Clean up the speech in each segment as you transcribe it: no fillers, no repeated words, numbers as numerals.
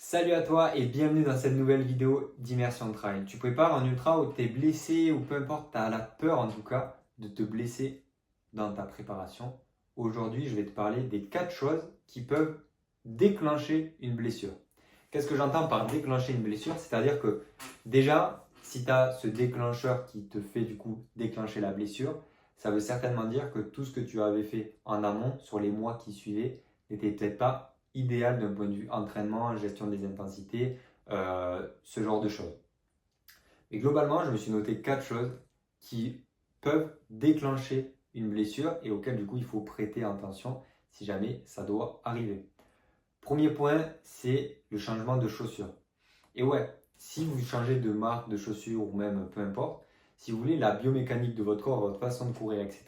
Salut à toi et bienvenue dans cette nouvelle vidéo d'immersion de trail. Tu prépares un ultra où tu es blessé ou peu importe, tu as la peur en tout cas de te blesser dans ta préparation. Aujourd'hui, je vais te parler des 4 choses qui peuvent déclencher une blessure. Qu'est-ce que j'entends par déclencher une blessure? C'est-à-dire que déjà, si tu as ce déclencheur qui te fait du coup déclencher la blessure, ça veut certainement dire que tout ce que tu avais fait en amont sur les mois qui suivaient n'était peut-être pas idéal d'un point de vue entraînement, gestion des intensités, ce genre de choses. Et globalement, je me suis noté 4 choses qui peuvent déclencher une blessure et auxquelles du coup il faut prêter attention si jamais ça doit arriver. Premier point, c'est le changement de chaussures. Et ouais, si vous changez de marque de chaussures ou même peu importe, si vous voulez, la biomécanique de votre corps, votre façon de courir, etc.,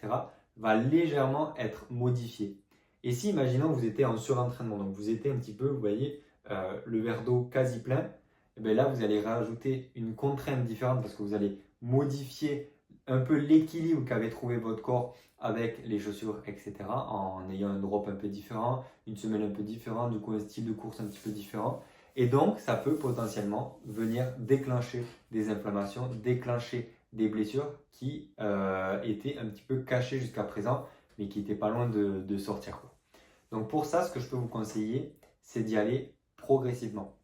va légèrement être modifiée. Et si, imaginons, vous étiez en surentraînement, donc vous étiez un petit peu, vous voyez, le verre d'eau quasi plein, et bien là, vous allez rajouter une contrainte différente parce que vous allez modifier un peu l'équilibre qu'avait trouvé votre corps avec les chaussures, etc., en ayant un drop un peu différent, une semelle un peu différente, du coup un style de course un petit peu différent. Et donc, ça peut potentiellement venir déclencher des inflammations, déclencher des blessures qui étaient un petit peu cachées jusqu'à présent, mais qui n'étaient pas loin de sortir. Donc pour ça, ce que je peux vous conseiller, c'est d'y aller progressivement.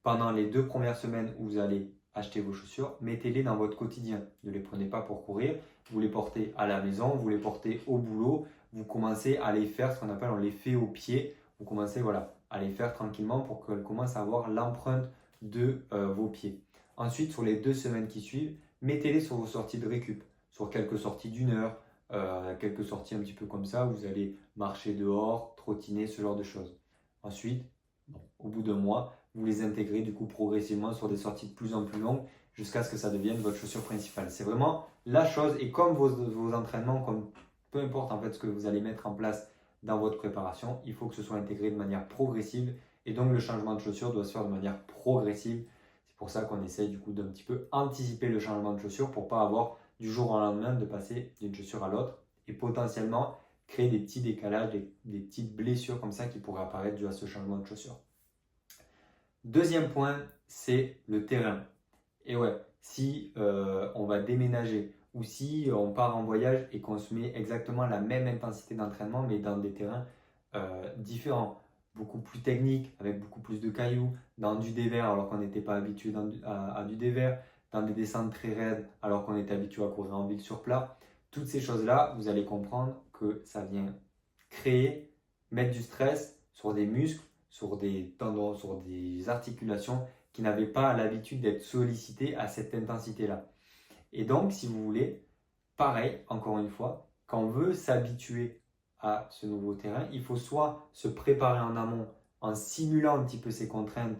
Pendant les 2 premières semaines où vous allez acheter vos chaussures, mettez-les dans votre quotidien. Ne les prenez pas pour courir, vous les portez à la maison, vous les portez au boulot, vous commencez à les faire, ce qu'on appelle on les fait au pied, vous commencez à les faire tranquillement pour qu'elles commencent à avoir l'empreinte de vos pieds. Ensuite, sur les 2 semaines qui suivent, mettez-les sur vos sorties de récup, sur quelques sorties d'1 heure, quelques sorties un petit peu comme ça, où vous allez marcher dehors, trottiner, ce genre de choses. Ensuite, au bout d'un mois, vous les intégrez du coup progressivement sur des sorties de plus en plus longues jusqu'à ce que ça devienne votre chaussure principale. C'est vraiment la chose et comme vos entraînements, comme peu importe en fait ce que vous allez mettre en place dans votre préparation, il faut que ce soit intégré de manière progressive et donc le changement de chaussure doit se faire de manière progressive. C'est pour ça qu'on essaye du coup d'un petit peu anticiper le changement de chaussure pour pas avoir du jour au lendemain de passer d'une chaussure à l'autre et potentiellement créer des petits décalages, des petites blessures comme ça qui pourraient apparaître dû à ce changement de chaussure. Deuxième point, c'est le terrain. Et ouais, si on va déménager ou si on part en voyage et qu'on se met exactement la même intensité d'entraînement mais dans des terrains différents, beaucoup plus techniques, avec beaucoup plus de cailloux, dans du dévers alors qu'on n'était pas habitué à du dévers, dans des descentes très raides alors qu'on était habitué à courir en ville sur plat, toutes ces choses-là, vous allez comprendre que ça vient créer, mettre du stress sur des muscles, sur des tendons, sur des articulations qui n'avaient pas l'habitude d'être sollicités à cette intensité-là. Et donc, si vous voulez, pareil, encore une fois, quand on veut s'habituer à ce nouveau terrain, il faut soit se préparer en amont en simulant un petit peu ces contraintes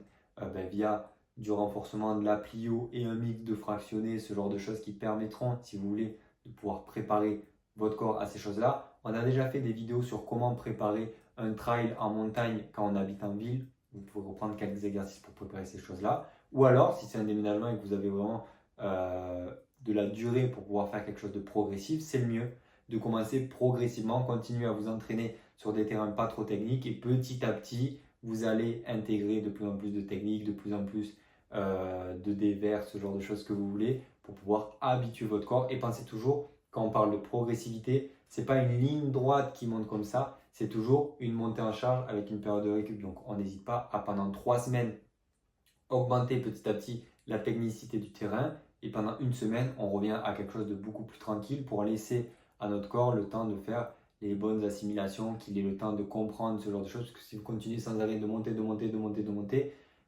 via du renforcement de la plio et un mix de fractionnés, ce genre de choses qui permettront, si vous voulez, de pouvoir préparer votre corps à ces choses-là. On a déjà fait des vidéos sur comment préparer un trail en montagne quand on habite en ville. Vous pouvez reprendre quelques exercices pour préparer ces choses-là. Ou alors, si c'est un déménagement et que vous avez vraiment de la durée pour pouvoir faire quelque chose de progressif, c'est le mieux de commencer progressivement, continuer à vous entraîner sur des terrains pas trop techniques et petit à petit, vous allez intégrer de plus en plus de techniques, de plus en plus de dévers, ce genre de choses que vous voulez pour pouvoir habituer votre corps et pensez toujours, quand on parle de progressivité, c'est pas une ligne droite qui monte comme ça, c'est toujours une montée en charge avec une période de récup. Donc on n'hésite pas à pendant 3 semaines augmenter petit à petit la technicité du terrain et pendant une semaine, on revient à quelque chose de beaucoup plus tranquille pour laisser à notre corps le temps de faire les bonnes assimilations, qu'il ait le temps de comprendre ce genre de choses. Parce que si vous continuez sans arrêt de monter,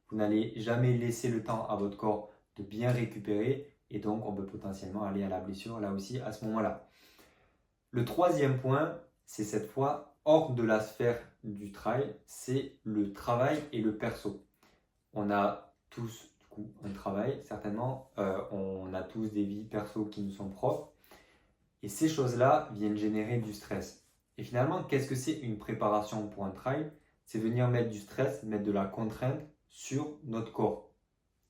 vous n'allez jamais laisser le temps à votre corps de bien récupérer et donc on peut potentiellement aller à la blessure là aussi à ce moment-là. Le troisième point, c'est cette fois hors de la sphère du trail, c'est le travail et le perso. On a tous du coup un travail, certainement, on a tous des vies perso qui nous sont propres et ces choses-là viennent générer du stress. Et finalement, qu'est-ce que c'est une préparation pour un trail? C'est venir mettre du stress, mettre de la contrainte sur notre corps.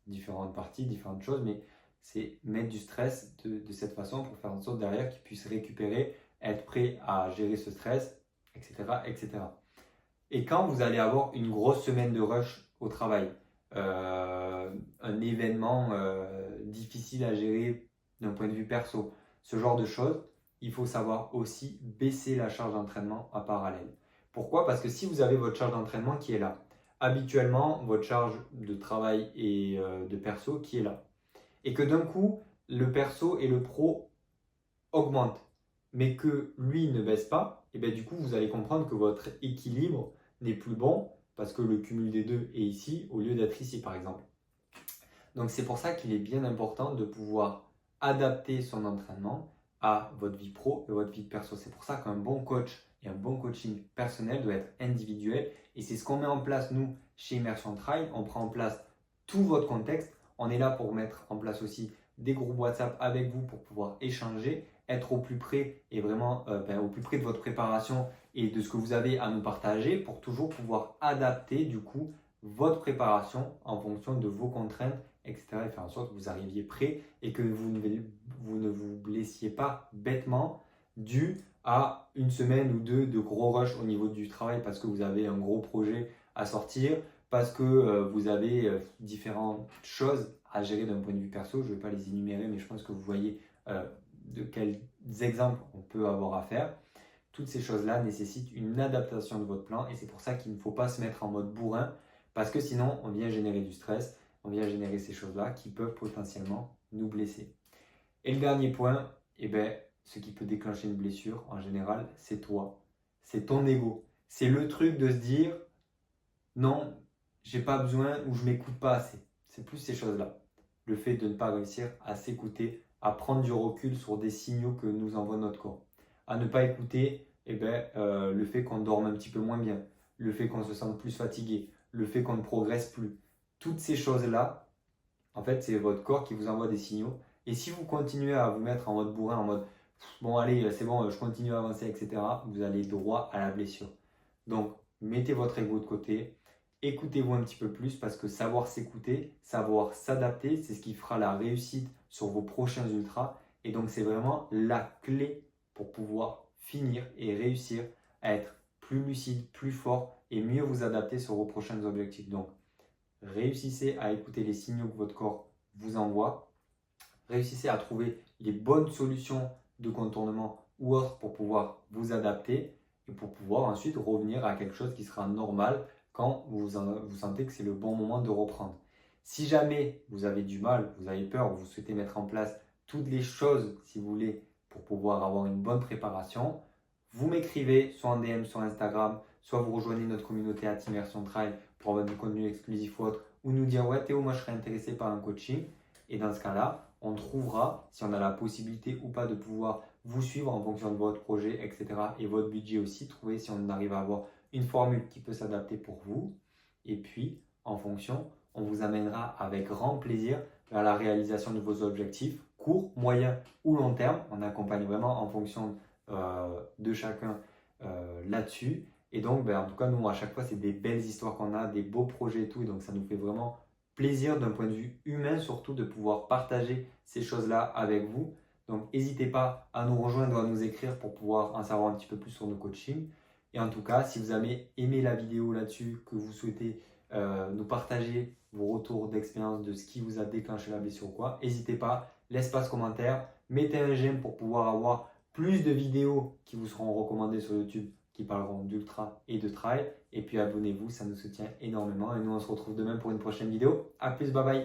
Différentes parties, différentes choses, mais c'est mettre du stress de cette façon pour faire en sorte derrière qu'il puisse récupérer, être prêt à gérer ce stress, etc., etc. Et quand vous allez avoir une grosse semaine de rush au travail, un événement difficile à gérer d'un point de vue perso, ce genre de choses, il faut savoir aussi baisser la charge d'entraînement en parallèle. Pourquoi? Parce que si vous avez votre charge d'entraînement qui est là, habituellement votre charge de travail et de perso qui est là, et que d'un coup le perso et le pro augmentent, mais que lui ne baisse pas, et bien du coup vous allez comprendre que votre équilibre n'est plus bon parce que le cumul des deux est ici au lieu d'être ici par exemple. Donc c'est pour ça qu'il est bien important de pouvoir adapter son entraînement à votre vie pro et votre vie perso. C'est pour ça qu'un bon coach et un bon coaching personnel doit être individuel. Et c'est ce qu'on met en place, nous, chez Immersion Trail. On prend en place tout votre contexte. On est là pour mettre en place aussi des groupes WhatsApp avec vous pour pouvoir échanger, être au plus près et vraiment au plus près de votre préparation et de ce que vous avez à nous partager pour toujours pouvoir adapter du coup votre préparation en fonction de vos contraintes, etc. Et faire en sorte que vous arriviez prêt et que vous ne vous blessiez pas bêtement dû à une semaine ou deux de gros rush au niveau du travail parce que vous avez un gros projet à sortir, parce que vous avez différentes choses à gérer d'un point de vue perso. Je ne vais pas les énumérer, mais je pense que vous voyez de quels exemples on peut avoir à faire. Toutes ces choses-là nécessitent une adaptation de votre plan et c'est pour ça qu'il ne faut pas se mettre en mode bourrin parce que sinon on vient générer du stress, on vient générer ces choses-là qui peuvent potentiellement nous blesser. Et le dernier point, ce qui peut déclencher une blessure en général, c'est toi, c'est ton ego. C'est le truc de se dire non, j'ai pas besoin ou je m'écoute pas assez. C'est plus ces choses-là. Le fait de ne pas réussir à s'écouter, à prendre du recul sur des signaux que nous envoie notre corps. À ne pas écouter le fait qu'on dorme un petit peu moins bien, le fait qu'on se sente plus fatigué, le fait qu'on ne progresse plus. Toutes ces choses-là, en fait, c'est votre corps qui vous envoie des signaux. Et si vous continuez à vous mettre en mode bourrin, en mode bon, allez, c'est bon, je continue à avancer, etc., vous allez droit à la blessure. Donc, mettez votre ego de côté, écoutez-vous un petit peu plus parce que savoir s'écouter, savoir s'adapter, c'est ce qui fera la réussite sur vos prochains ultras. Et donc, c'est vraiment la clé pour pouvoir finir et réussir à être plus lucide, plus fort et mieux vous adapter sur vos prochains objectifs. Donc, réussissez à écouter les signaux que votre corps vous envoie. Réussissez à trouver les bonnes solutions de contournement ou autres pour pouvoir vous adapter et pour pouvoir ensuite revenir à quelque chose qui sera normal quand vous sentez que c'est le bon moment de reprendre. Si jamais vous avez du mal, vous avez peur, vous souhaitez mettre en place toutes les choses, si vous voulez, pour pouvoir avoir une bonne préparation, vous m'écrivez soit en DM sur Instagram, soit vous rejoignez notre communauté à Immersion Trail pour avoir du contenu exclusif ou autre, ou nous dire ouais Théo, moi je serais intéressé par un coaching. Et dans ce cas-là, on trouvera, si on a la possibilité ou pas de pouvoir vous suivre en fonction de votre projet, etc. et votre budget aussi, trouver si on arrive à avoir une formule qui peut s'adapter pour vous. Et puis, en fonction, on vous amènera avec grand plaisir vers la réalisation de vos objectifs, court, moyen ou long terme. On accompagne vraiment en fonction de chacun là-dessus. Et donc, en tout cas, nous, à chaque fois, c'est des belles histoires qu'on a, des beaux projets et tout. Et donc, ça nous fait vraiment plaisir d'un point de vue humain, surtout de pouvoir partager ces choses-là avec vous. Donc, n'hésitez pas à nous rejoindre, à nous écrire pour pouvoir en savoir un petit peu plus sur nos coachings. Et en tout cas, si vous avez aimé la vidéo là-dessus, que vous souhaitez nous partager vos retours d'expérience de ce qui vous a déclenché la blessure ou quoi, n'hésitez pas, l'espace commentaire, mettez un j'aime pour pouvoir avoir plus de vidéos qui vous seront recommandées sur YouTube qui parleront d'ultra et de trail. Et puis abonnez-vous, ça nous soutient énormément. Et nous, on se retrouve demain pour une prochaine vidéo. A plus, bye bye.